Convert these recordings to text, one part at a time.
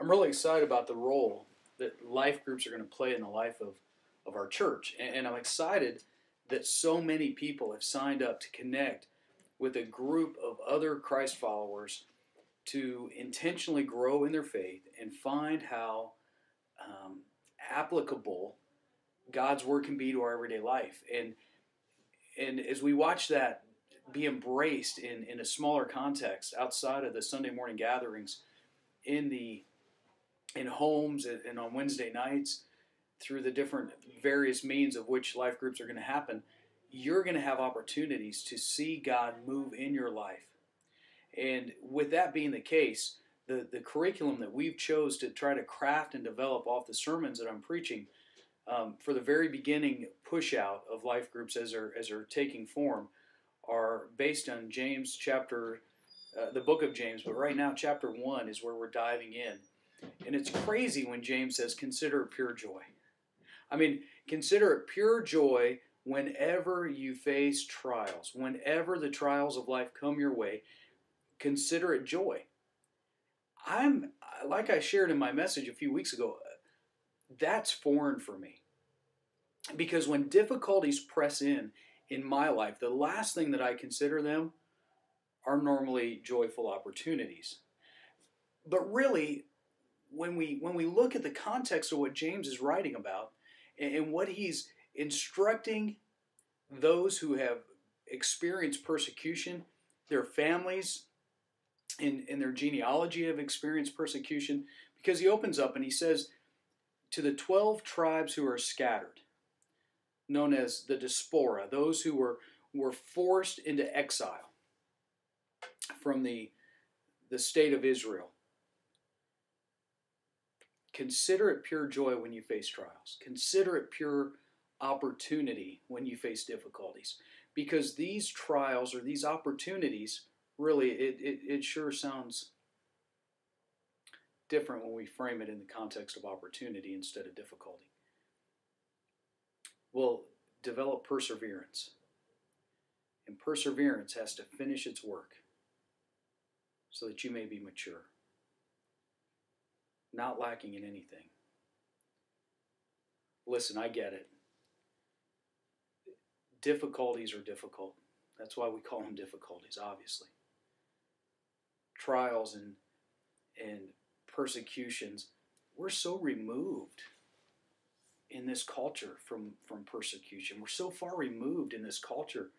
I'm really excited about the role that life groups are going to play in the life of our church. And I'm excited that so many people have signed up to connect with a group of other Christ followers to intentionally grow in their faith and find how um, applicable God's word can be to our everyday life. And as we watch that be embraced in a smaller context outside of the Sunday morning gatherings, in the in homes and on Wednesday nights, through the different various means of which life groups are going to happen, you're going to have opportunities to see God move in your life. And with that being the case, the curriculum that we've chose to try to craft and develop off the sermons that I'm preaching, for the very beginning push out of life groups as they're taking form, are based on James chapter, the book of James. But right now, chapter 1 is where we're diving in. And it's crazy when James says, consider it pure joy. I mean, consider it pure joy whenever you face trials. Whenever the trials of life come your way, consider it joy. Like I shared in my message a few weeks ago, that's foreign for me. Because when difficulties press in my life, the last thing that I consider them are normally joyful opportunities. But really, when we look at the context of what James is writing about and what he's instructing those who have experienced persecution, their families in their genealogy have experienced persecution, because he opens up and he says, to the 12 tribes who are scattered, known as the diaspora, those who were forced into exile from the state of Israel, consider it pure joy when you face trials. Consider it pure opportunity when you face difficulties. Because these trials or these opportunities, really, it sure sounds different when we frame it in the context of opportunity instead of difficulty. Will develop perseverance. And perseverance has to finish its work so that you may be mature, not lacking in anything. Listen, I get it. Difficulties are difficult. That's why we call them difficulties, obviously. Trials and persecutions, we're so removed in this culture from persecution. We're so far removed in this culture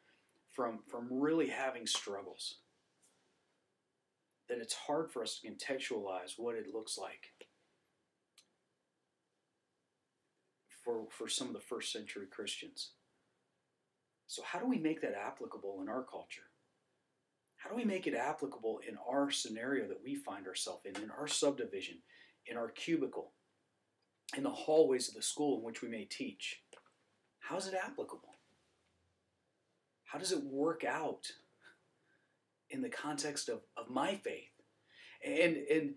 from really having struggles that it's hard for us to contextualize what it looks like for some of the first century Christians. So how do we make that applicable in our culture? How do we make it applicable in our scenario that we find ourselves in our subdivision, in our cubicle, in the hallways of the school in which we may teach? How is it applicable? How does it work out in the context of my faith? And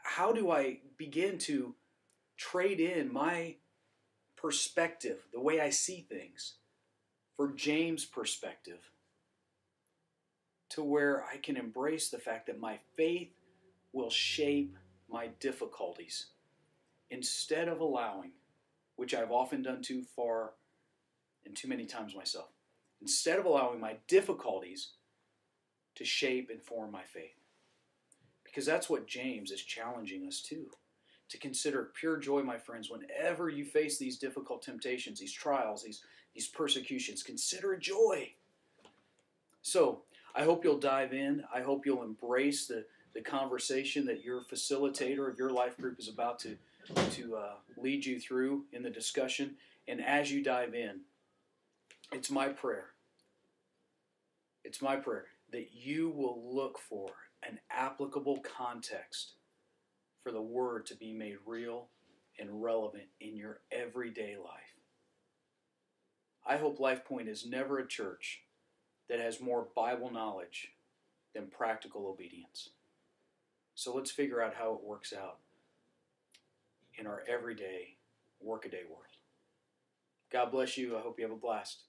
how do I begin to trade in my perspective, the way I see things, for James' perspective, to where I can embrace the fact that my faith will shape my difficulties instead of allowing, which I've often done too far and too many times myself, instead of allowing my difficulties to shape and form my faith. Because that's what James is challenging us to consider pure joy, my friends, whenever you face these difficult temptations, these trials, these persecutions. Consider it joy. So, I hope you'll dive in. I hope you'll embrace the conversation that your facilitator of your life group is about to lead you through in the discussion. And as you dive in, it's my prayer that you will look for an applicable context for the word to be made real and relevant in your everyday life. I hope Lifepoint is never a church that has more Bible knowledge than practical obedience. So let's figure out how it works out in our everyday, workaday world. God bless you. I hope you have a blast.